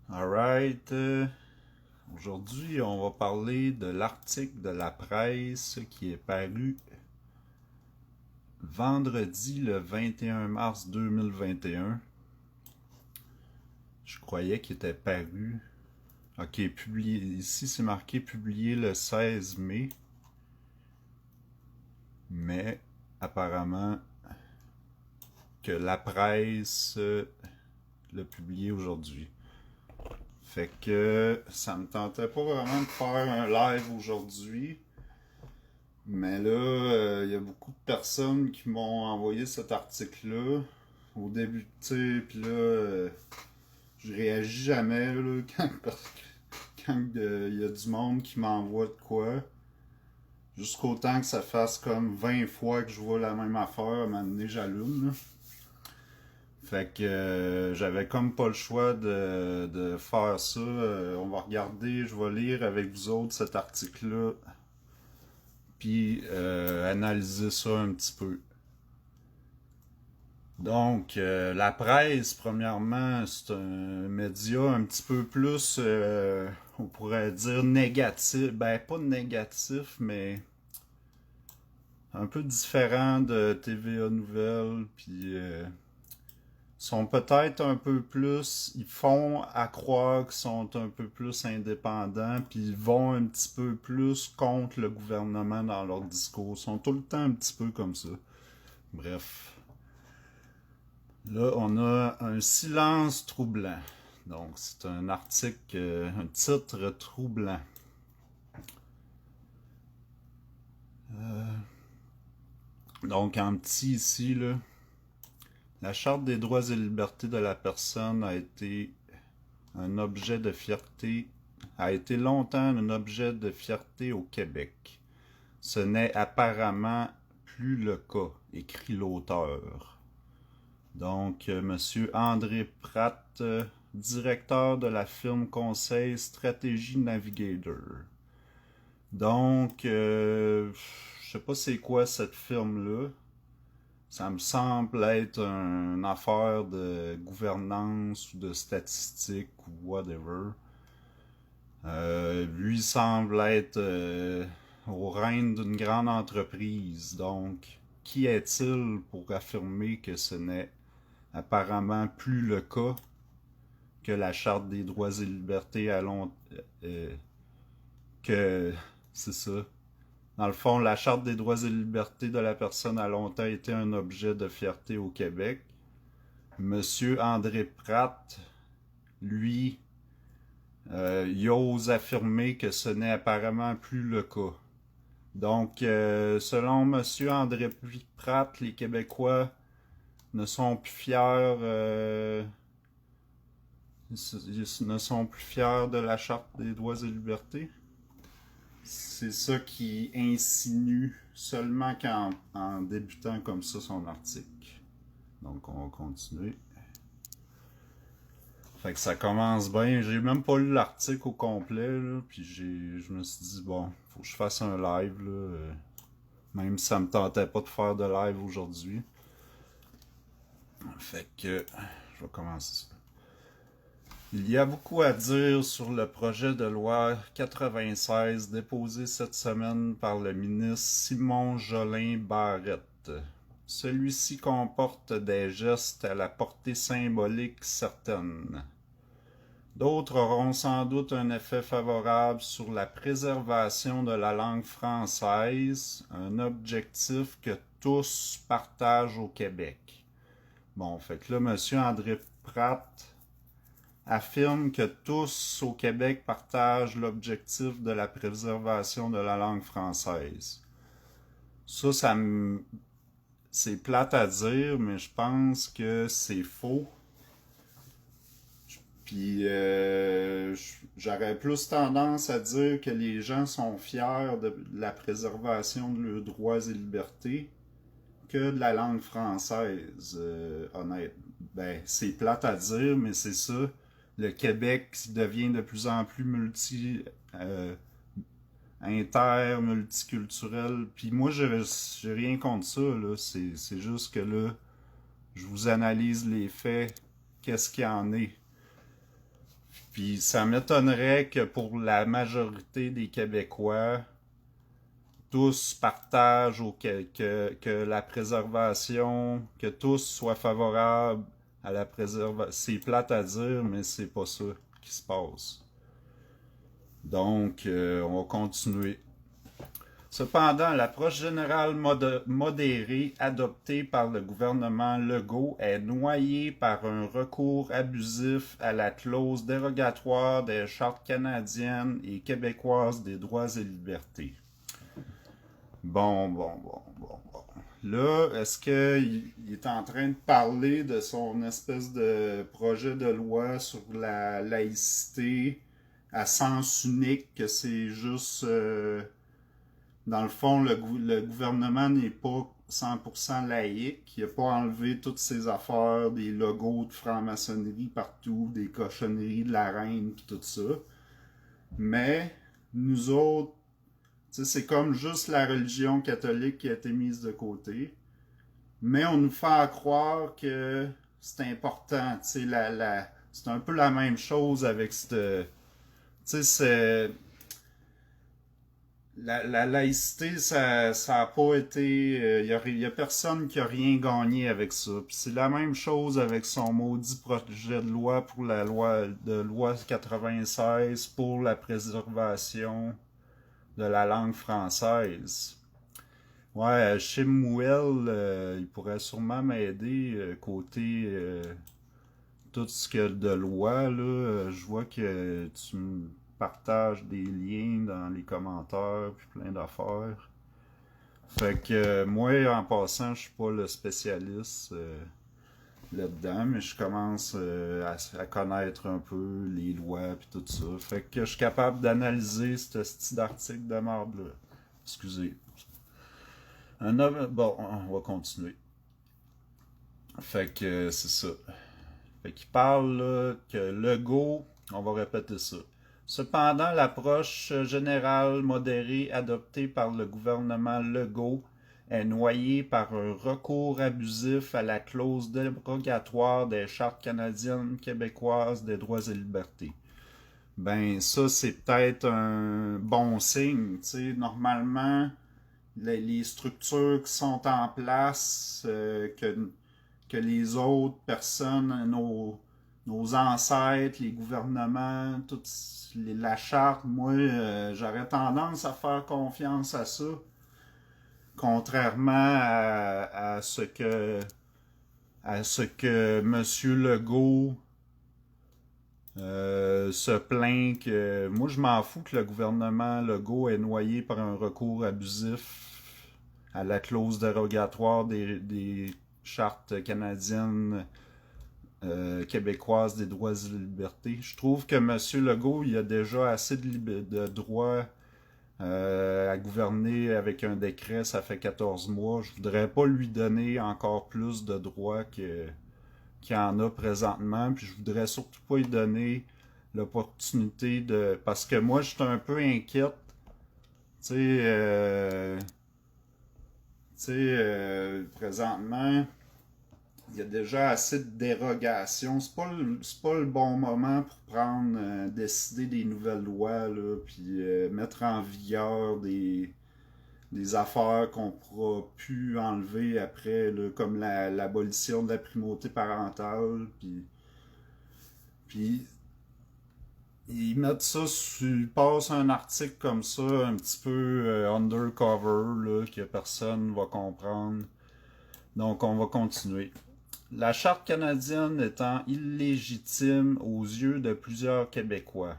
Alright. Aujourd'hui, on va parler de l'article de la presse qui est paru vendredi le 21 mars 2021. Je croyais qu'il était paru. Ok, publié. Ici, c'est marqué publié le 16 mai. Mais apparemment que la presse l'a publié aujourd'hui. Fait que ça me tentait pas vraiment de faire un live aujourd'hui. Mais là, il y a beaucoup de personnes qui m'ont envoyé cet article-là au début, tu sais, puis là, je réagis jamais là, quand il y a du monde qui m'envoie de quoi. Jusqu'au temps que ça fasse comme 20 fois que je vois la même affaire, à un moment donné, j'allume. Là. Fait que j'avais comme pas le choix de faire ça. On va regarder, je vais lire avec vous autres cet article-là, puis analyser ça un petit peu. Donc, la presse, premièrement, c'est un média un petit peu plus, on pourrait dire négatif. Ben, pas négatif, mais un peu différent de TVA Nouvelles. Puis, sont peut-être un peu plus. Ils font à croire qu'ils sont un peu plus indépendants. Puis, ils vont un petit peu plus contre le gouvernement dans leur discours. Ils sont tout le temps un petit peu comme ça. Bref. Là, on a un silence troublant. Donc, c'est un article, un titre troublant. Donc, en petit ici, là, la Charte des droits et libertés de la personne a été un objet de fierté, a été longtemps un objet de fierté au Québec. Ce n'est apparemment plus le cas, écrit l'auteur. Donc, Monsieur André Pratt, directeur de la firme conseil Stratégie Navigator. Donc, je sais pas c'est quoi cette firme-là. Ça me semble être une affaire de gouvernance ou de statistique ou whatever. Lui semble être au règne d'une grande entreprise. Donc, qui est-il pour affirmer que ce n'est apparemment plus le cas, que la Charte des droits et libertés à long... que c'est ça. Dans le fond, la Charte des droits et libertés de la personne a longtemps été un objet de fierté au Québec. Monsieur André Pratt, lui, il ose affirmer que ce n'est apparemment plus le cas. Donc, selon Monsieur André Pratt, les Québécois ne sont plus fiers ne sont plus fiers de la Charte des droits et libertés. C'est ça qui insinue seulement en débutant comme ça son article. Donc on va continuer. Fait que ça commence bien. J'ai même pas lu l'article au complet, là, puis je me suis dit, bon, faut que je fasse un live, là, même si ça me tentait pas de faire de live aujourd'hui. Fait que je vais commencer ça. Il y a beaucoup à dire sur le projet de loi 96 déposé cette semaine par le ministre Simon Jolin Barrette. Celui-ci comporte des gestes à la portée symbolique certaine. D'autres auront sans doute un effet favorable sur la préservation de la langue française, un objectif que tous partagent au Québec. Bon, fait que là, M. André Pratt affirme que tous au Québec partagent l'objectif de la préservation de la langue française. Ça me... c'est plate à dire, mais je pense que c'est faux. Puis j'aurais plus tendance à dire que les gens sont fiers de la préservation de leurs droits et libertés que de la langue française. Honnête. Ben, c'est plate à dire, mais c'est ça. Le Québec devient de plus en plus multiculturel. Puis moi, j'ai rien contre ça. Là. C'est juste que là, je vous analyse les faits. Qu'est-ce qu'il y en est? Puis ça m'étonnerait que pour la majorité des Québécois, tous partagent que la préservation, que tous soient favorables à la préservation. C'est plate à dire, mais c'est pas ça qui se passe. Donc, on va continuer. Cependant, l'approche générale modérée adoptée par le gouvernement Legault est noyée par un recours abusif à la clause dérogatoire des chartes canadiennes et québécoises des droits et libertés. Bon. Là, est-ce qu'il est en train de parler de son espèce de projet de loi sur la laïcité à sens unique, que c'est juste... dans le fond, le gouvernement n'est pas 100% laïque. Il n'a pas enlevé toutes ces affaires, des logos de franc-maçonnerie partout, des cochonneries de la reine, puis tout ça. Mais nous autres, c'est comme juste la religion catholique qui a été mise de côté. Mais on nous fait croire que c'est important. C'est un peu la même chose avec cette... La laïcité, ça a pas été... Il y a personne qui a rien gagné avec ça. Puis c'est la même chose avec son maudit projet de loi pour la loi 96 pour la préservation de la langue française. Ouais, chez Mouel, il pourrait sûrement m'aider côté tout ce que de loi, là. Je vois que tu me partages des liens dans les commentaires, puis plein d'affaires. Fait que moi, en passant, je suis pas le spécialiste là-dedans, mais je commence à connaître un peu les lois puis tout ça. Fait que je suis capable d'analyser ce style d'article de marde-là. Excusez. Bon, on va continuer. Fait que c'est ça. Fait qu'il parle là, que Legault, on va répéter ça. Cependant, l'approche générale modérée adoptée par le gouvernement Legault est noyée par un recours abusif à la clause dérogatoire des chartes canadiennes québécoises des droits et libertés. Ben ça, c'est peut-être un bon signe. T'sais. Normalement, les structures qui sont en place, que les autres personnes, nos ancêtres, les gouvernements, la charte, moi, j'aurais tendance à faire confiance à ça. Contrairement à ce que M. Legault se plaint que... Moi, je m'en fous que le gouvernement Legault est noyé par un recours abusif à la clause dérogatoire des chartes canadiennes québécoises des droits et libertés. Je trouve que M. Legault, il a déjà assez de droits à gouverner avec un décret, ça fait 14 mois. Je voudrais pas lui donner encore plus de droits qu'il en a présentement, puis je voudrais surtout pas lui donner l'opportunité de... Parce que moi, je suis un peu inquiète. Tu sais, présentement, il y a déjà assez de dérogations. C'est pas le bon moment pour prendre, décider des nouvelles lois, là, puis mettre en vigueur des affaires qu'on pourra plus enlever après, là, comme l'abolition de la primauté parentale, puis ils mettent ça, ils passent un article comme ça, un petit peu undercover, là, que personne va comprendre. Donc on va continuer. La charte canadienne étant illégitime aux yeux de plusieurs Québécois.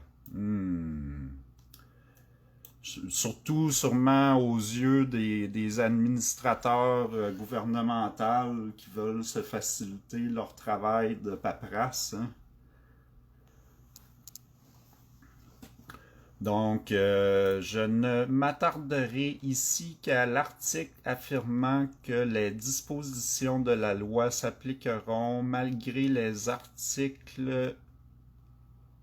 Surtout, sûrement, aux yeux des administrateurs gouvernementaux qui veulent se faciliter leur travail de paperasse. Hein. Donc, je ne m'attarderai ici qu'à l'article affirmant que les dispositions de la loi s'appliqueront malgré les articles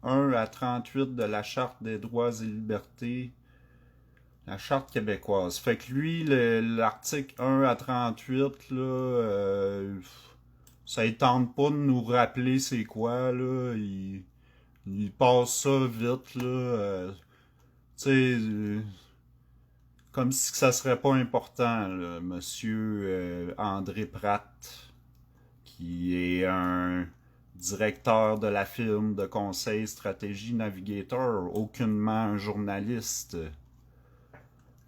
1 à 38 de la Charte des droits et libertés, la Charte québécoise. Fait que lui, l'article 1 à 38, là, ça ne tente pas de nous rappeler c'est quoi, là. il passe ça vite, là. Tu sais, comme si ça serait pas important, là. Monsieur André Pratt, qui est un directeur de la firme de conseil Stratégie Navigator, aucunement un journaliste.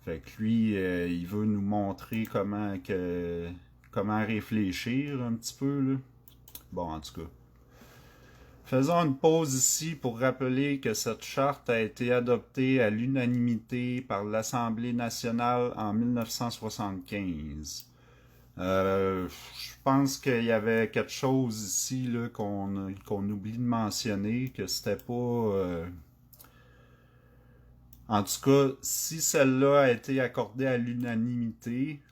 Fait que lui, il veut nous montrer comment réfléchir un petit peu, là. Bon, en tout cas. Faisons une pause ici pour rappeler que cette charte a été adoptée à l'unanimité par l'Assemblée nationale en 1975. Je pense qu'il y avait quelque chose ici là, qu'on oublie de mentionner, que c'était pas... En tout cas, si celle-là a été accordée à l'unanimité,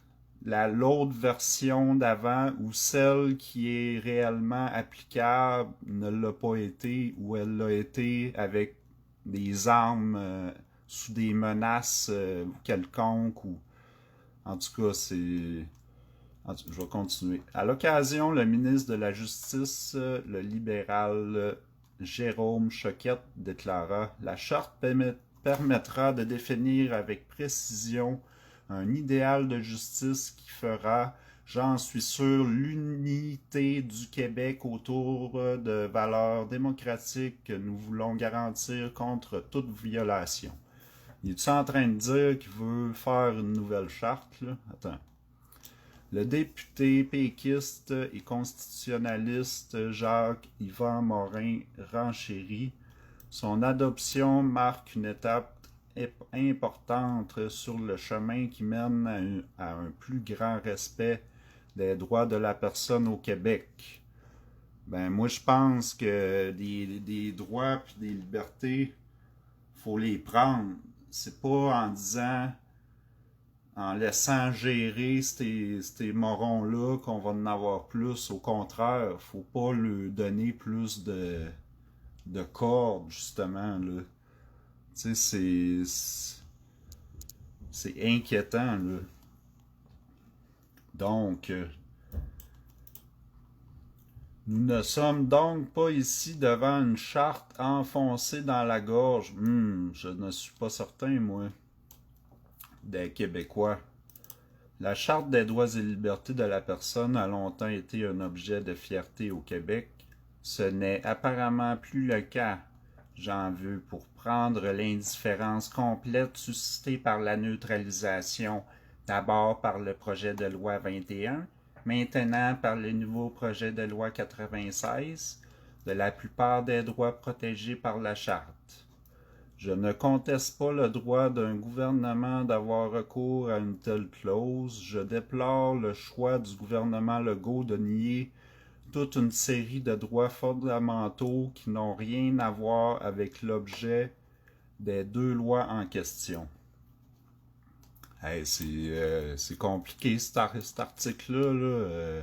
l'autre version d'avant ou celle qui est réellement applicable ne l'a pas été ou elle l'a été avec des armes sous des menaces quelconques ou en tout cas je vais continuer. À l'occasion, le ministre de la Justice, le libéral Jérôme Choquette, déclara: La charte permettra de définir avec précision un idéal de justice qui fera, j'en suis sûr, l'unité du Québec autour de valeurs démocratiques que nous voulons garantir contre toute violation. Il est-tu en train de dire qu'il veut faire une nouvelle charte, là? Attends. Le député péquiste et constitutionnaliste Jacques-Yvan Morin-Ranchéry, son adoption marque une étape importante sur le chemin qui mène à un plus grand respect des droits de la personne au Québec. Ben moi je pense que des droits et des libertés, faut les prendre. C'est pas en laissant gérer ces morons-là qu'on va en avoir plus. Au contraire, faut pas leur donner plus de cordes, justement, là. Tu sais, c'est inquiétant, là. Donc, nous ne sommes donc pas ici devant une charte enfoncée dans la gorge. Je ne suis pas certain, moi, des Québécois. La Charte des droits et libertés de la personne a longtemps été un objet de fierté au Québec. Ce n'est apparemment plus le cas. J'en veux pour prendre l'indifférence complète suscitée par la neutralisation, d'abord par le projet de loi 21, maintenant par le nouveau projet de loi 96, de la plupart des droits protégés par la Charte. Je ne conteste pas le droit d'un gouvernement d'avoir recours à une telle clause. Je déplore le choix du gouvernement Legault de nier toute une série de droits fondamentaux qui n'ont rien à voir avec l'objet des deux lois en question. Hey, c'est compliqué cet article-là.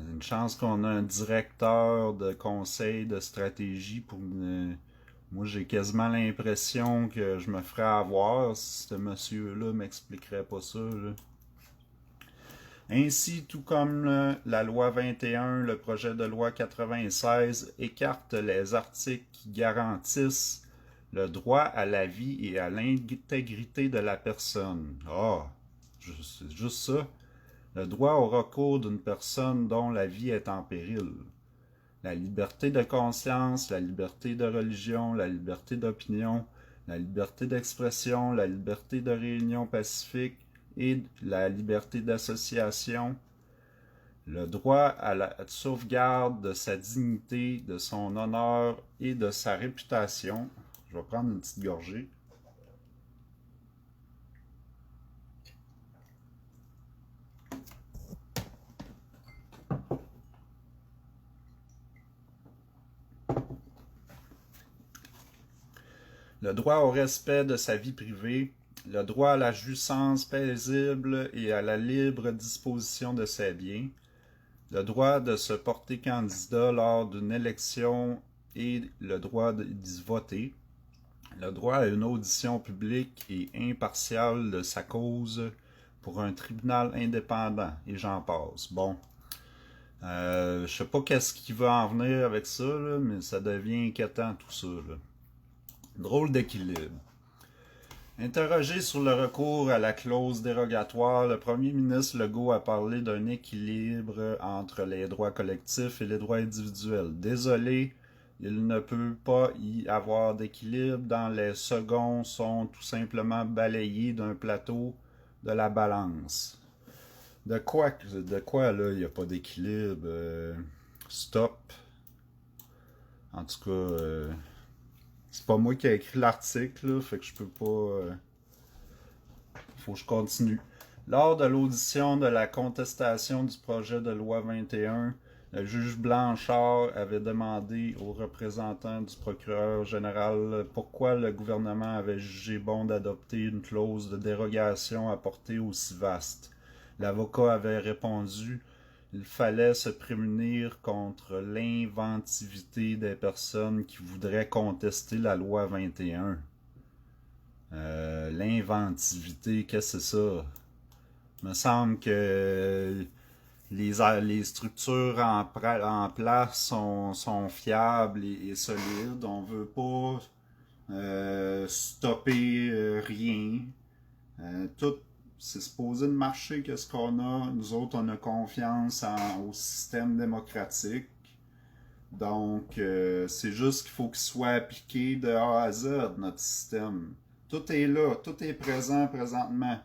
Une chance qu'on a un directeur de conseil de stratégie pour une... Moi, j'ai quasiment l'impression que je me ferais avoir si ce monsieur-là m'expliquerait pas ça, là. Ainsi, tout comme la loi 21, le projet de loi 96 écarte les articles qui garantissent le droit à la vie et à l'intégrité de la personne. C'est juste ça. Le droit au recours d'une personne dont la vie est en péril. La liberté de conscience, la liberté de religion, la liberté d'opinion, la liberté d'expression, la liberté de réunion pacifique et la liberté d'association, le droit à la sauvegarde de sa dignité, de son honneur et de sa réputation. Je vais prendre une petite gorgée. Le droit au respect de sa vie privée, le droit à la jouissance paisible et à la libre disposition de ses biens, le droit de se porter candidat lors d'une élection et le droit d'y voter, le droit à une audition publique et impartiale de sa cause pour un tribunal indépendant, et j'en passe. Bon, Je sais pas qu'est-ce qui va en venir avec ça, là, mais ça devient inquiétant tout ça, là. Drôle d'équilibre. Interrogé sur le recours à la clause dérogatoire, le premier ministre Legault a parlé d'un équilibre entre les droits collectifs et les droits individuels. Désolé, il ne peut pas y avoir d'équilibre dans les seconds sont tout simplement balayés d'un plateau de la balance. De quoi là, il n'y a pas d'équilibre? Stop. En tout cas, c'est pas moi qui ai écrit l'article, là, fait que je peux pas. Faut que je continue. Lors de l'audition de la contestation du projet de loi 21, le juge Blanchard avait demandé aux représentants du procureur général pourquoi le gouvernement avait jugé bon d'adopter une clause de dérogation à portée aussi vaste. L'avocat avait répondu il fallait se prémunir contre l'inventivité des personnes qui voudraient contester la loi 21. L'inventivité, qu'est-ce que c'est ça? Il me semble que les structures en place sont fiables et solides. On ne veut pas stopper rien. Tout, c'est supposé de marcher qu'est-ce qu'on a. Nous autres, on a confiance au système démocratique. Donc, c'est juste qu'il faut qu'il soit appliqué de A à Z, notre système. Tout est là, tout est présent présentement.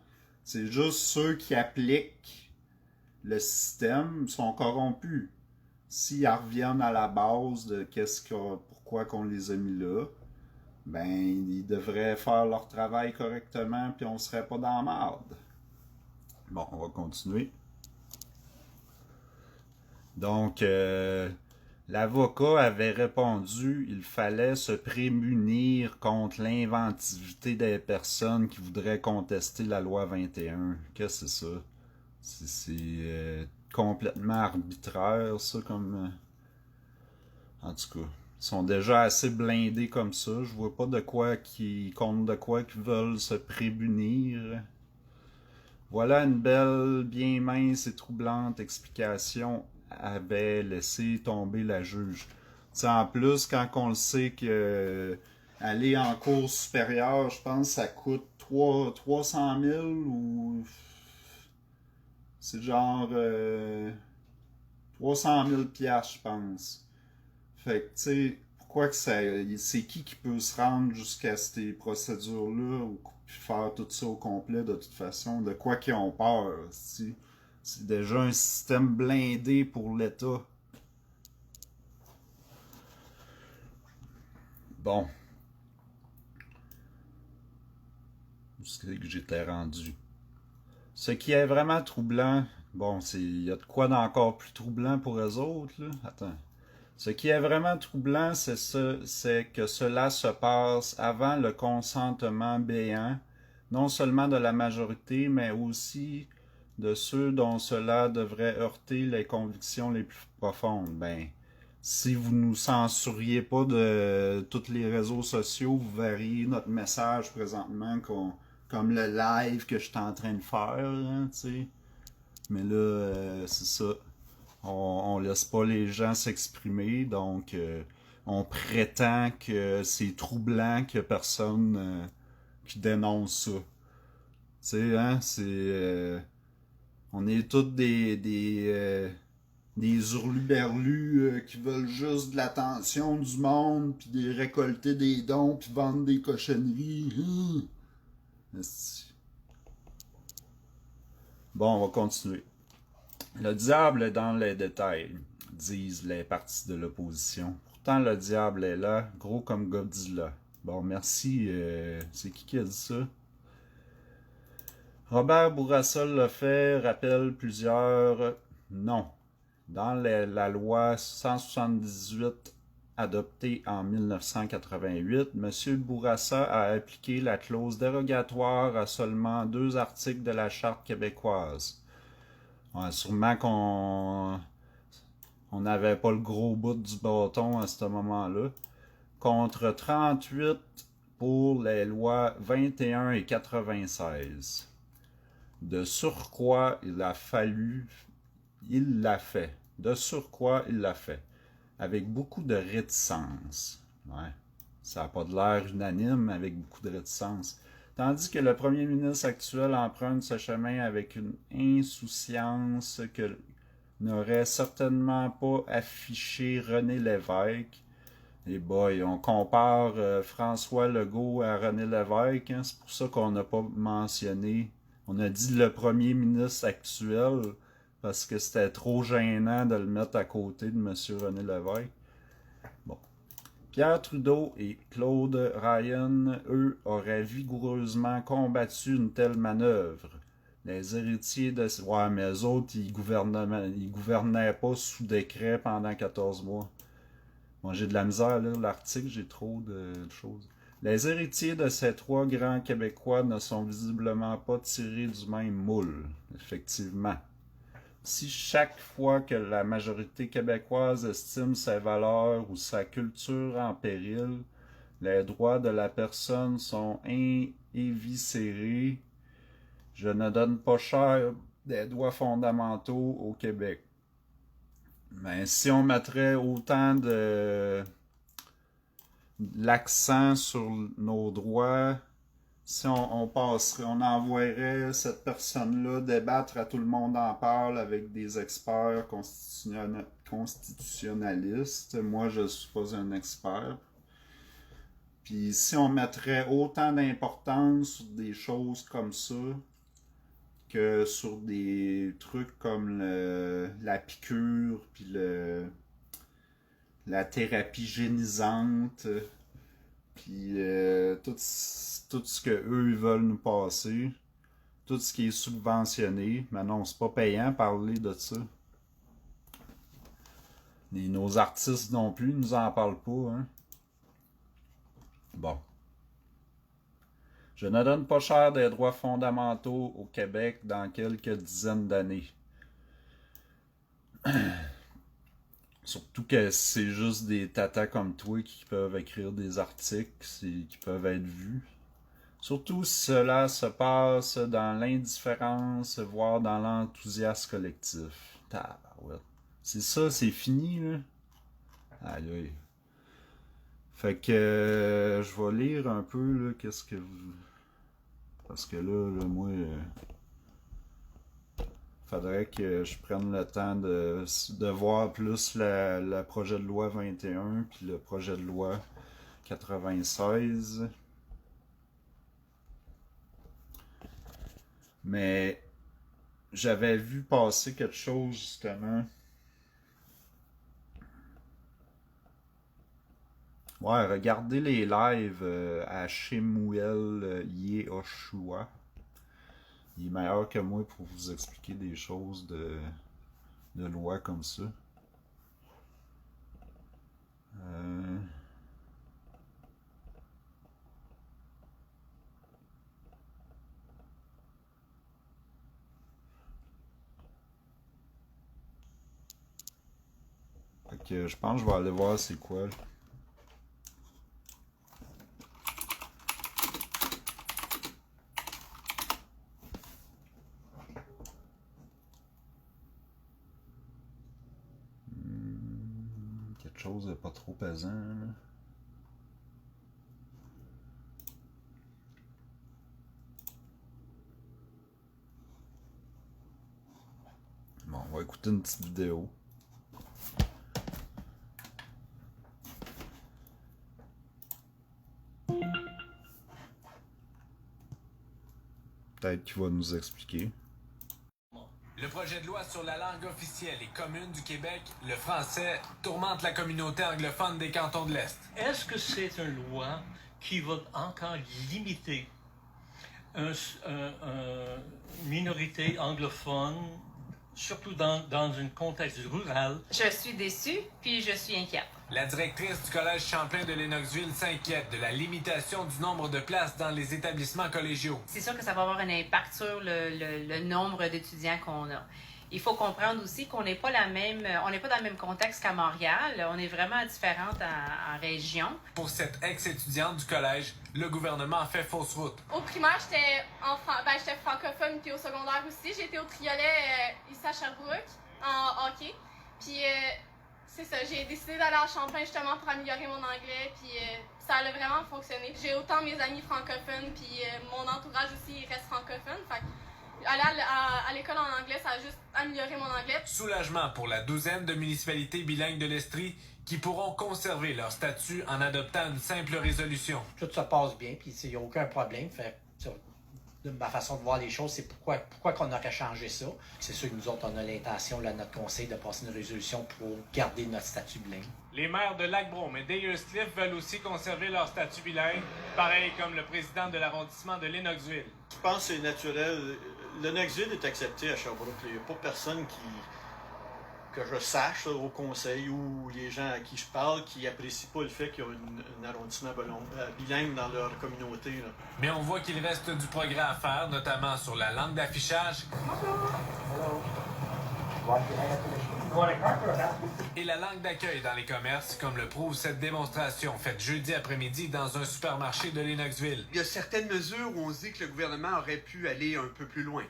C'est juste ceux qui appliquent le système sont corrompus. S'ils reviennent à la base de pourquoi qu'on les a mis là, ben ils devraient faire leur travail correctement puis on serait pas dans la merde. Bon, on va continuer. Donc, l'avocat avait répondu il fallait se prémunir contre l'inventivité des personnes qui voudraient contester la loi 21. Qu'est-ce que c'est ça? C'est complètement arbitraire, ça, comme. En tout cas, ils sont déjà assez blindés comme ça. Je vois pas contre de quoi qu'ils veulent se prémunir. Voilà une belle, bien mince et troublante explication avait laissé tomber la juge. T'sais, en plus, quand on le sait que aller en cours supérieur, je pense que ça coûte 300 000 ou c'est genre 300 000 piastres, je pense. Fait que, tu sais, pourquoi que c'est qui peut se rendre jusqu'à ces procédures-là ou faire tout ça au complet de toute façon? De quoi qu'ils ont peur, c'est déjà un système blindé pour l'État. Bon, où est-ce que j'étais rendu? Ce qui est vraiment troublant, bon, il y a de quoi d'encore plus troublant pour eux autres, là. Attends. Ce qui est vraiment troublant, c'est que cela se passe avant le consentement béant, non seulement de la majorité, mais aussi de ceux dont cela devrait heurter les convictions les plus profondes. Ben, si vous nous censuriez pas de tous les réseaux sociaux, vous verriez notre message présentement comme le live que je suis en train de faire, hein, tu sais. Mais là, c'est ça. On laisse pas les gens s'exprimer, donc on prétend que c'est troublant qu'il y a personne qui dénonce ça. Tu sais, hein, on est tous des hurluberlus qui veulent juste de l'attention du monde, puis de récolter des dons, puis vendre des cochonneries. Bon, on va continuer. Le diable est dans les détails, disent les partis de l'opposition. Pourtant, le diable est là, gros comme Godzilla. Bon, merci. C'est qui a dit ça? Robert Bourassa Lefebvre rappelle plusieurs non. Dans la loi 178 adoptée en 1988, M. Bourassa a appliqué la clause dérogatoire à seulement 2 articles de la Charte québécoise. Ouais, sûrement qu'on n'avait pas le gros bout du bâton à ce moment-là. Contre 38 pour les lois 21 et 96. De surcroît, il l'a fait. De surcroît, il l'a fait, avec beaucoup de réticence. Ouais. Ça n'a pas de l'air unanime, avec beaucoup de réticence. Tandis que le premier ministre actuel emprunte ce chemin avec une insouciance que n'aurait certainement pas affiché René Lévesque. Et boy, on compare François Legault à René Lévesque, hein, c'est pour ça qu'on n'a pas mentionné. On a dit le premier ministre actuel, parce que c'était trop gênant de le mettre à côté de M. René Lévesque. Bon. Pierre Trudeau et Claude Ryan, eux, auraient vigoureusement combattu une telle manœuvre. Les héritiers de... Ouais, mais eux autres, ils gouvernaient pas sous décret pendant 14 mois. Bon, j'ai de la misère à lire l'article, j'ai trop de choses. Les héritiers de ces trois grands Québécois ne sont visiblement pas tirés du même moule, effectivement. Si chaque fois que la majorité québécoise estime ses valeurs ou sa culture en péril, les droits de la personne sont éviscérés, je ne donne pas cher des droits fondamentaux au Québec. Mais si on mettrait autant de l'accent sur nos droits, si on passerait, on envoierait cette personne-là débattre à tout le monde en parle avec des experts constitutionnalistes. Moi, je ne suis pas un expert. Puis si on mettrait autant d'importance sur des choses comme ça que sur des trucs comme la piqûre, puis la thérapie génisante, puis tout ce que eux veulent nous passer, tout ce qui est subventionné, mais non, c'est pas payant parler de ça. Et nos artistes non plus nous en parlent pas, hein. Bon. Je ne donne pas cher des droits fondamentaux au Québec dans quelques dizaines d'années. Surtout que c'est juste des tatas comme toi qui peuvent écrire des articles qui peuvent être vus. Surtout si cela se passe dans l'indifférence, voire dans l'enthousiasme collectif. Tabarouette. C'est ça, c'est fini, là. Aïe aïe. Fait que je vais lire un peu, là, qu'est-ce que vous... Parce que là moi... faudrait que je prenne le temps de voir plus le projet de loi 21 puis le projet de loi 96. Mais j'avais vu passer quelque chose justement. Ouais, regardez les lives à Shemuel Yehoshua. Il est meilleur que moi pour vous expliquer des choses de loi comme ça. Fait que je pense que je vais aller voir c'est quoi. Quelque chose de pas trop pesant, là. Bon, on va écouter une petite vidéo. Peut-être qu'il va nous expliquer. Le projet de loi sur la langue officielle et commune du Québec, le français, tourmente la communauté anglophone des cantons de l'Est. Est-ce que c'est une loi qui va encore limiter une minorité anglophone, surtout dans un contexte rural? Je suis déçue, puis je suis inquiète. La directrice du Collège Champlain de Lennoxville s'inquiète de la limitation du nombre de places dans les établissements collégiaux. C'est sûr que ça va avoir un impact sur le nombre d'étudiants qu'on a. Il faut comprendre aussi qu'on n'est pas on n'est pas dans le même contexte qu'à Montréal. On est vraiment différentes en région. Pour cette ex-étudiante du collège, le gouvernement a fait fausse route. Au primaire, j'étais francophone, puis au secondaire aussi. J'ai été au Triolet ici à Sherbrooke, en hockey. Puis c'est ça, j'ai décidé d'aller à Champlain justement pour améliorer mon anglais, puis ça a vraiment fonctionné. J'ai autant mes amis francophones, puis mon entourage aussi il reste francophone. Fait que aller à l'école en anglais, ça a juste amélioré mon anglais. Soulagement pour la douzaine de municipalités bilingues de l'Estrie qui pourront conserver leur statut en adoptant une simple résolution. Tout se passe bien, puis il n'y a aucun problème. Fait, de ma façon de voir les choses, c'est pourquoi qu'on aurait changé ça. C'est sûr que nous autres, on a l'intention, là, notre conseil, de passer une résolution pour garder notre statut bilingue. Les maires de Lac-Brome et d'Ayer's-Cliff veulent aussi conserver leur statut bilingue, pareil comme le président de l'arrondissement de Lennoxville. Je pense que c'est naturel. Lennoxville est accepté à Sherbrooke. Il n'y a pas personne que je sache au conseil ou les gens à qui je parle qui n'apprécient pas le fait qu'il y a un arrondissement bilingue dans leur communauté. Là. Mais on voit qu'il reste du progrès à faire, notamment sur la langue d'affichage et la langue d'accueil dans les commerces, comme le prouve cette démonstration faite jeudi après-midi dans un supermarché de Lennoxville. Il y a certaines mesures où on se dit que le gouvernement aurait pu aller un peu plus loin.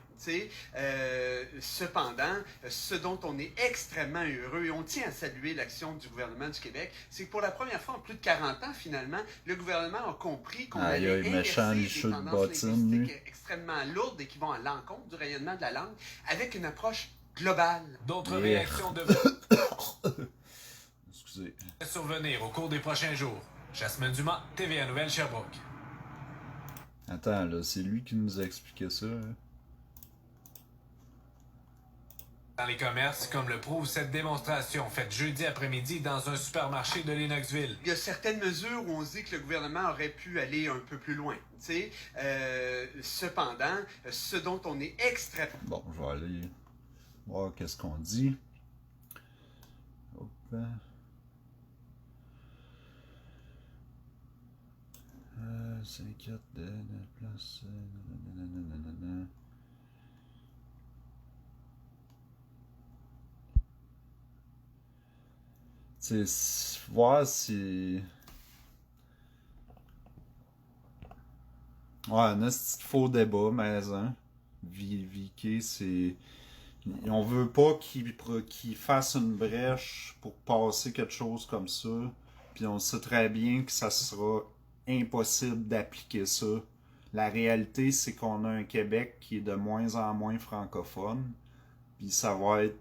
Cependant, ce dont on est extrêmement heureux, et on tient à saluer l'action du gouvernement du Québec, c'est que pour la première fois en plus de 40 ans, finalement, le gouvernement a compris qu'on allait inverser des tendances linguistiques extrêmement lourdes et qui vont à l'encontre du rayonnement de la langue avec une approche globale. D'autres réactions devraient survenir au cours des prochains jours. Jasmine Dumas, TVA Nouvelle Sherbrooke. Attends, là, c'est lui qui nous a expliqué ça. Hein? Dans les commerces, comme le prouve cette démonstration faite jeudi après-midi dans un supermarché de Lennoxville. Il y a certaines mesures où on se dit que le gouvernement aurait pu aller un peu plus loin. Cependant, ce dont on est extrêmement... Bon, je vais aller voir qu'est-ce qu'on dit. Hop. 5-4 de place. Tu sais, voir si. Ouais, un petit faux débat, mais hein. Vicky, c'est. On veut pas qu'il fasse une brèche pour passer quelque chose comme ça. Puis on sait très bien que ça sera impossible d'appliquer ça. La réalité, c'est qu'on a un Québec qui est de moins en moins francophone. Puis ça va être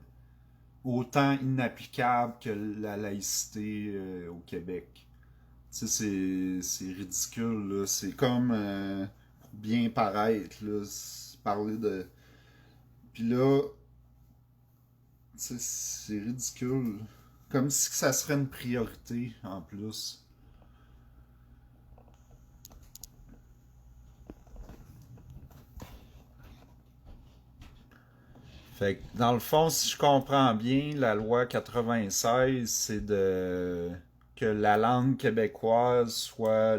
autant inapplicable que la laïcité au Québec. Tu sais, c'est ridicule, là. C'est comme, pour bien paraître, là, parler de... Puis là, tu sais, c'est ridicule. Comme si ça serait une priorité, en plus. Fait que, dans le fond, si je comprends bien, la loi 96, c'est que la langue québécoise soit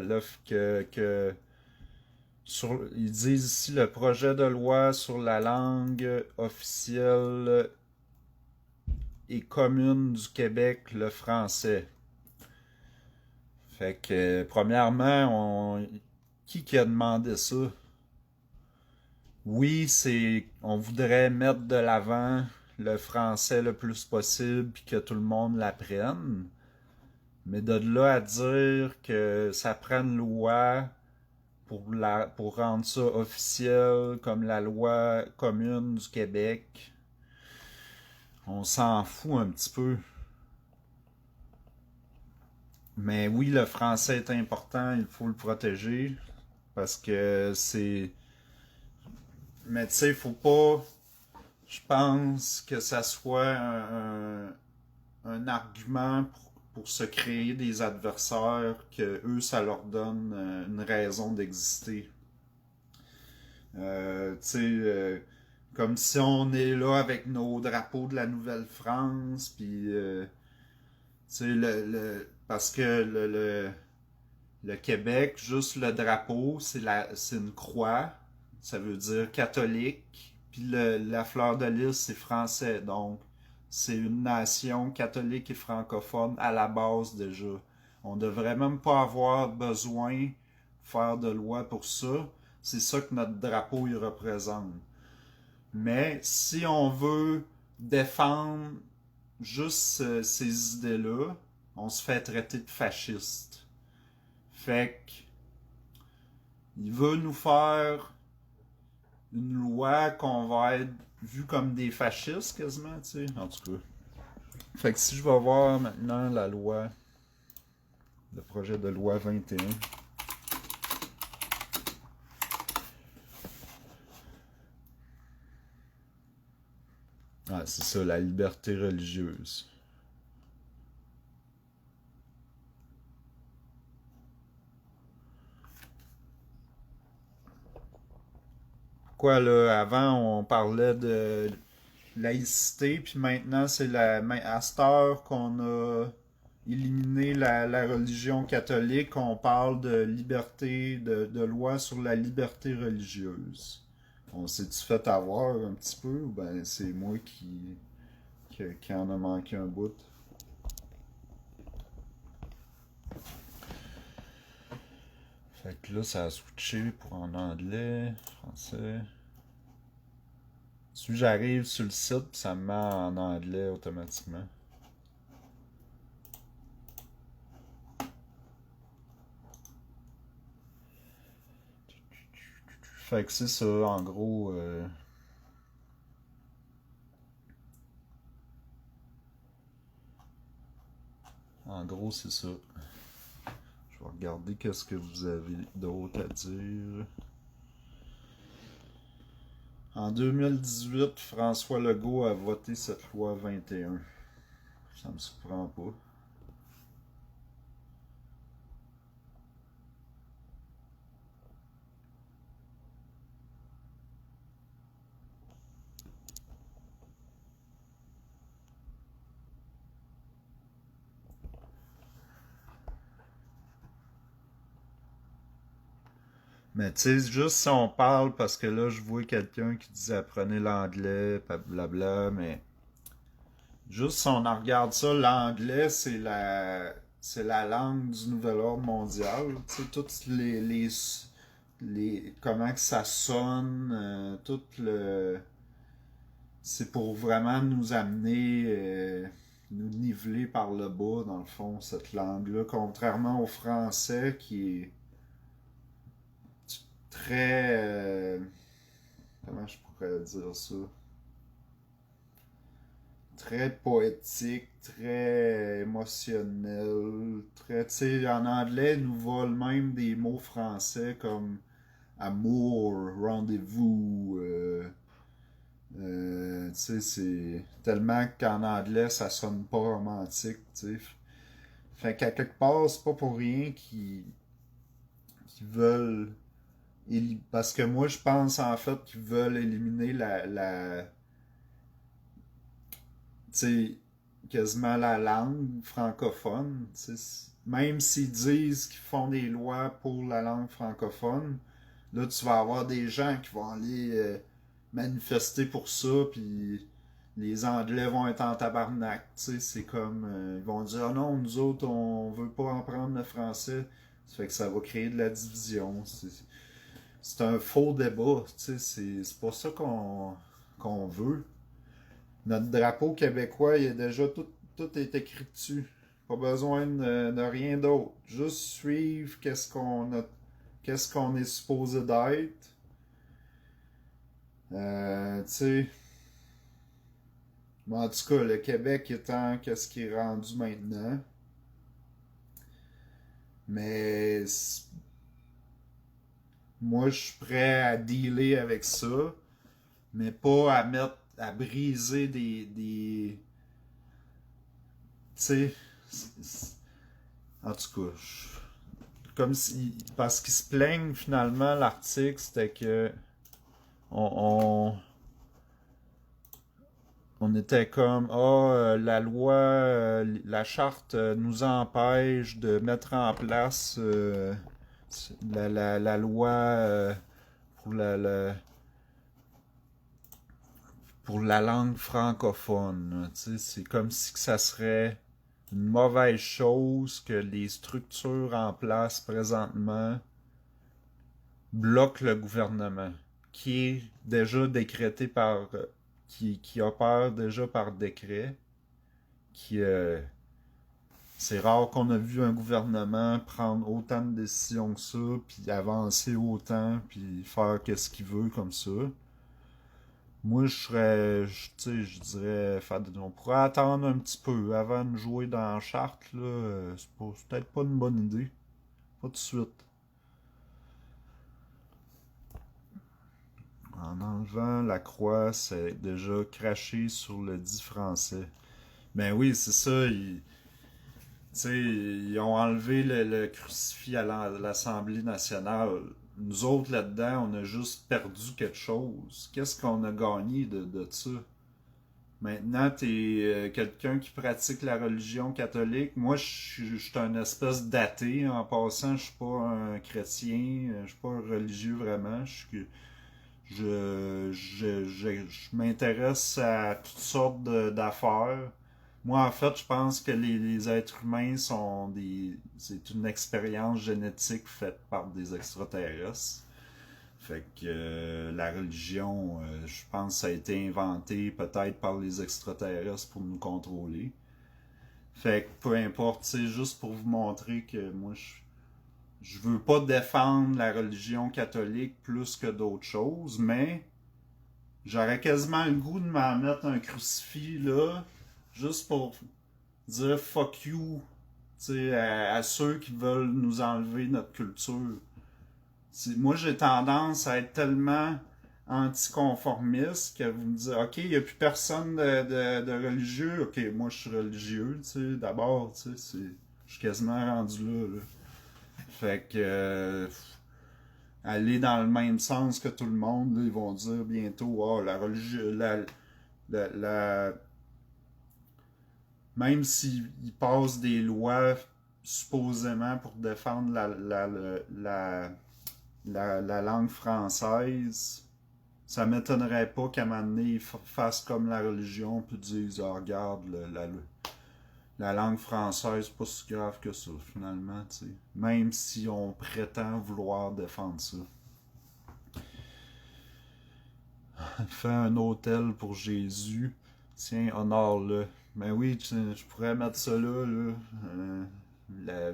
ils disent ici le projet de loi sur la langue officielle et commune du Québec, le français. Fait que, premièrement, qui a demandé ça? Oui, on voudrait mettre de l'avant le français le plus possible puis que tout le monde l'apprenne. Mais de là à dire que ça prend une loi pour rendre ça officiel comme la loi commune du Québec, on s'en fout un petit peu. Mais oui, le français est important, il faut le protéger parce que c'est... Mais tu sais, il faut pas, je pense, que ça soit un argument pour se créer des adversaires, que eux, ça leur donne une raison d'exister. Tu sais, comme si on est là avec nos drapeaux de la Nouvelle-France, puis, tu sais, parce que le Québec, juste le drapeau, c'est une croix. Ça veut dire catholique, puis la fleur de lys, c'est français. Donc, c'est une nation catholique et francophone à la base déjà. On devrait même pas avoir besoin de faire de loi pour ça. C'est ça que notre drapeau y représente. Mais si on veut défendre juste ces idées-là, on se fait traiter de fasciste. Fait que il veut nous faire une loi qu'on va être vu comme des fascistes quasiment, tu sais. En tout cas. Fait que si je vais voir maintenant la loi, le projet de loi 21. Ah, c'est ça, la liberté religieuse. Quoi là, avant on parlait de laïcité, puis maintenant c'est à cette heure qu'on a éliminé la religion catholique, on parle de liberté, de loi sur la liberté religieuse. On s'est-tu fait avoir un petit peu, ou ben c'est moi qui en a manqué un bout? Fait que là, ça a switché pour en anglais, français. Si j'arrive sur le site, ça me met en anglais automatiquement. Fait que c'est ça, en gros. En gros, c'est ça. Je vais regarder qu'est-ce que vous avez d'autre à dire. En 2018, François Legault a voté cette loi 21. Ça me surprend pas. Mais tu sais, juste si on parle, parce que là, je vois quelqu'un qui disait apprenez l'anglais, blablabla, mais juste si on en regarde ça, l'anglais, c'est la langue du nouvel ordre mondial. Tu sais, toutes comment que ça sonne, tout le... C'est pour vraiment nous amener, nous niveler par le bas, dans le fond, cette langue-là, contrairement au français qui est très... comment je pourrais dire ça? Très poétique, très émotionnel, très... Tu sais, en anglais, ils nous volent même des mots français comme amour, rendez-vous... tu sais, c'est tellement qu'en anglais, ça sonne pas romantique, tu sais. Fait qu'à quelque part, c'est pas pour rien qu'ils veulent... Parce que moi, je pense en fait qu'ils veulent éliminer tu sais, quasiment la langue francophone. Même s'ils disent qu'ils font des lois pour la langue francophone, là, tu vas avoir des gens qui vont aller manifester pour ça, puis les Anglais vont être en tabarnak. C'est comme, ils vont dire, ah non, nous autres, on veut pas en prendre le français. Ça fait que ça va créer de la division. C'est un faux débat, c'est pas ça qu'on veut. Notre drapeau québécois, il est déjà tout est écrit dessus. Pas besoin de rien d'autre. Juste suivre qu'est-ce qu'on est supposé d'être. Tu sais. En tout cas, le Québec étant qu'est-ce qui est rendu maintenant. Mais moi, je suis prêt à dealer avec ça, mais pas à briser des tu sais, en tout cas, comme si, parce qu'ils se plaignent finalement, l'article, c'était que on était comme, la loi, la charte nous empêche de mettre en place la loi pour pour la langue francophone. C'est comme si que ça serait une mauvaise chose que les structures en place présentement bloquent le gouvernement, qui est déjà décrété par... qui opère déjà par décret, c'est rare qu'on a vu un gouvernement prendre autant de décisions que ça, puis avancer autant, puis faire qu'est-ce qu'il veut comme ça. Moi, je dirais, on pourrait attendre un petit peu avant de jouer dans la charte, là. C'est peut-être pas une bonne idée. Pas tout de suite. En enlevant la croix, c'est déjà craché sur le dit français. Ben oui, c'est ça. Ils ont enlevé le crucifix à l'Assemblée nationale. Nous autres, là-dedans, on a juste perdu quelque chose. Qu'est-ce qu'on a gagné de ça? Maintenant, t'es quelqu'un qui pratique la religion catholique. Moi, je suis un espèce d'athée. En passant, je suis pas un chrétien. Je suis pas un religieux vraiment. Je m'intéresse à toutes sortes d'affaires. Moi, en fait, je pense que les êtres humains c'est une expérience génétique faite par des extraterrestres. Fait que la religion, je pense que ça a été inventé peut-être par les extraterrestres pour nous contrôler. Fait que peu importe, c'est juste pour vous montrer que moi, je veux pas défendre la religion catholique plus que d'autres choses, mais j'aurais quasiment le goût de m'en mettre un crucifix là, juste pour dire fuck you, à ceux qui veulent nous enlever notre culture. Moi, j'ai tendance à être tellement anticonformiste que vous me dites, ok, il n'y a plus personne de religieux, ok, moi je suis religieux, d'abord, je suis quasiment rendu là. Fait que aller dans le même sens que tout le monde, là, ils vont dire bientôt, oh, la religion, même s'ils passent des lois supposément pour défendre la langue française, ça m'étonnerait pas qu'à un moment donné, ils fassent comme la religion puis disent, oh, regarde, la langue française, c'est pas si grave que ça, finalement, tu sais. Même si on prétend vouloir défendre ça. Fais un autel pour Jésus. Tiens, honore-le. Ben oui, je pourrais mettre ça là.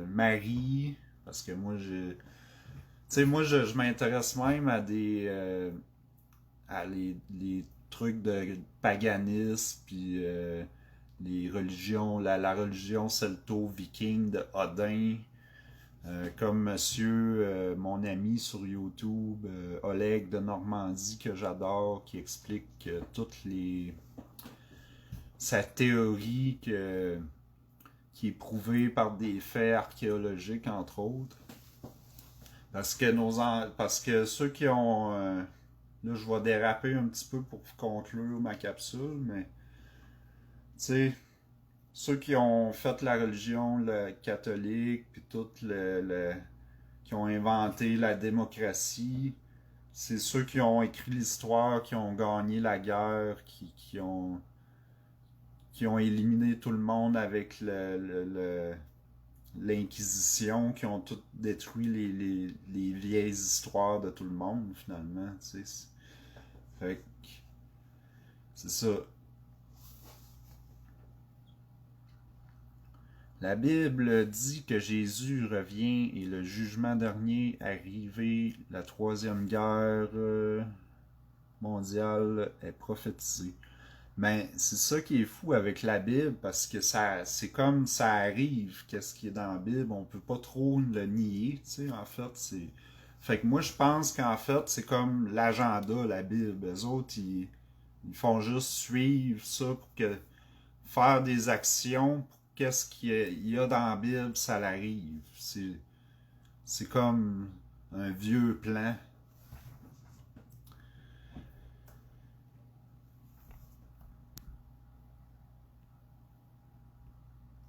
Marie. Parce que moi, tu sais, moi, je m'intéresse même à les trucs de paganisme, puis les religions, la religion celto-viking de Odin, comme monsieur, mon ami sur YouTube, Oleg de Normandie, que j'adore, qui explique sa théorie qui est prouvée par des faits archéologiques, entre autres. Parce que ceux qui ont... là, je vais déraper un petit peu pour conclure ma capsule, mais... Tu sais, ceux qui ont fait la religion catholique, puis qui ont inventé la démocratie, c'est ceux qui ont écrit l'histoire, qui ont gagné la guerre, qui ont éliminé tout le monde avec l'Inquisition, qui ont tout détruit les vieilles histoires de tout le monde, finalement, tu sais. Fait que, c'est ça. La Bible dit que Jésus revient et le jugement dernier arrivé, la troisième guerre mondiale est prophétisée. Mais c'est ça qui est fou avec la Bible, parce que c'est comme ça arrive, qu'est-ce qui est dans la Bible, on peut pas trop le nier, tu sais, en fait, c'est... Fait que moi, je pense qu'en fait, c'est comme l'agenda, la Bible. Eux autres, ils font juste suivre ça pour faire des actions pour qu'est-ce qu'il y a dans la Bible, ça l'arrive. C'est comme un vieux plan.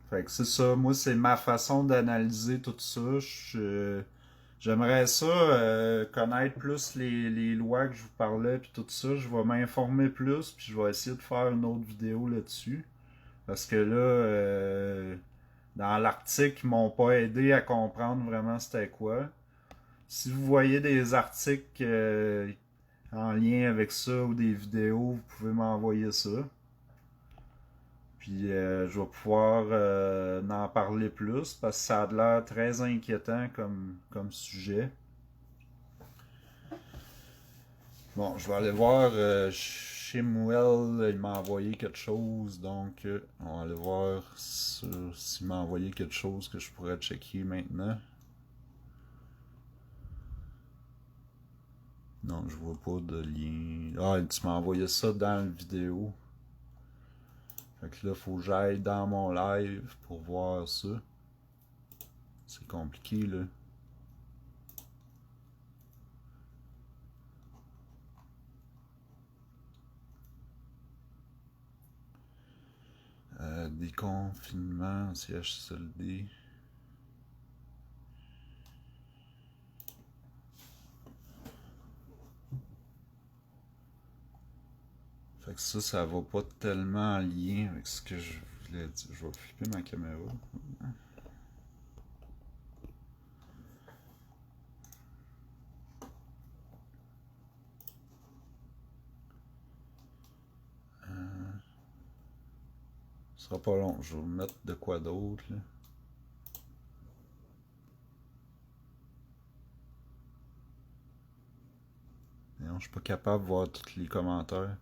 Fait que c'est ça, moi c'est ma façon d'analyser tout ça. J'aimerais ça connaître plus les lois que je vous parlais puis tout ça. Je vais m'informer plus puis je vais essayer de faire une autre vidéo là-dessus. Parce que là, dans l'article, ils m'ont pas aidé à comprendre vraiment c'était quoi. Si vous voyez des articles en lien avec ça ou des vidéos, vous pouvez m'envoyer ça. Puis je vais pouvoir en parler plus parce que ça a l'air très inquiétant comme sujet. Bon, je vais aller voir chez Mouel, il m'a envoyé quelque chose, donc on va aller voir s'il m'a envoyé quelque chose que je pourrais checker maintenant. Non, je vois pas de lien. Ah, tu m'as envoyé ça dans la vidéo. Fait que là, faut que j'aille dans mon live pour voir ça. C'est compliqué, là. Déconfinement, CHSLD. Fait que ça va pas tellement en lien avec ce que je voulais dire. Je vais flipper ma caméra. Ce sera pas long. Je vais vous mettre de quoi d'autre, là. Non, je suis pas capable de voir tous les commentaires.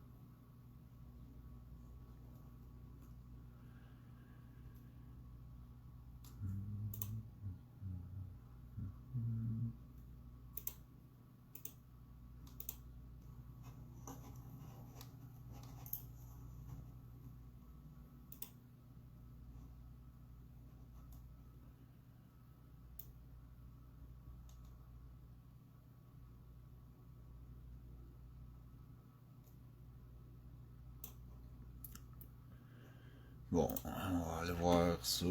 Bon, on va aller voir ça.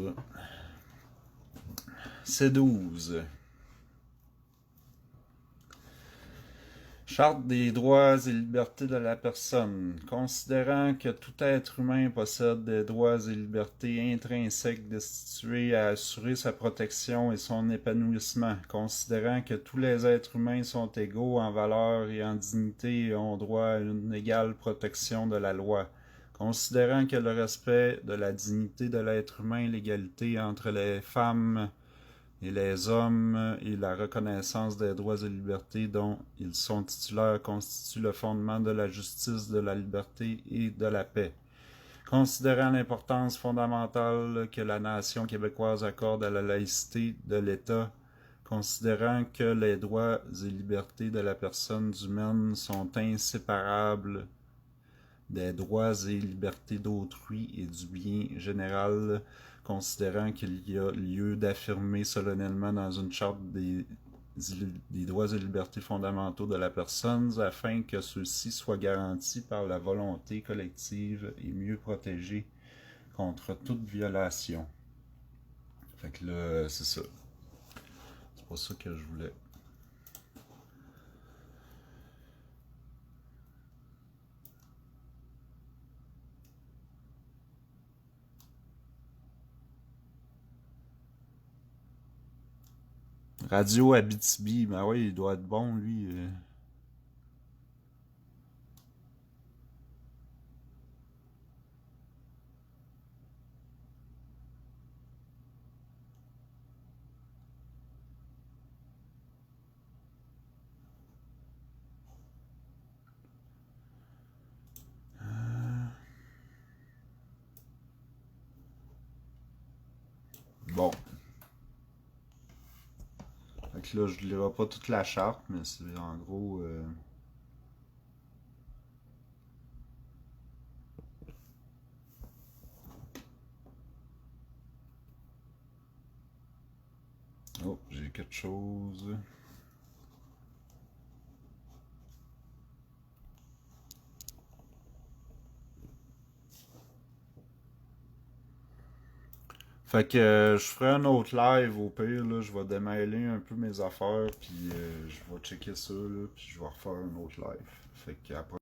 C12. Charte des droits et libertés de la personne. Considérant que tout être humain possède des droits et libertés intrinsèques destinés à assurer sa protection et son épanouissement. Considérant que tous les êtres humains sont égaux en valeur et en dignité et ont droit à une égale protection de la loi. Considérant que le respect de la dignité de l'être humain, l'égalité entre les femmes et les hommes et la reconnaissance des droits et libertés dont ils sont titulaires constituent le fondement de la justice, de la liberté et de la paix. Considérant l'importance fondamentale que la nation québécoise accorde à la laïcité de l'État, considérant que les droits et libertés de la personne humaine sont inséparables des droits et libertés d'autrui et du bien général, considérant qu'il y a lieu d'affirmer solennellement dans une charte des droits et libertés fondamentaux de la personne afin que ceux-ci soient garantis par la volonté collective et mieux protégés contre toute violation. Fait que là, c'est ça. C'est pas ça que je voulais. Radio Abitibi, ben oui, il doit être bon, lui. Bon. Fait que là, je ne lirai pas toute la charte, mais c'est en gros... Oh, j'ai quelque chose... Fait que je ferai un autre live au pire, là, je vais démêler un peu mes affaires, puis je vais checker ça, là, puis je vais refaire un autre live. Fait que après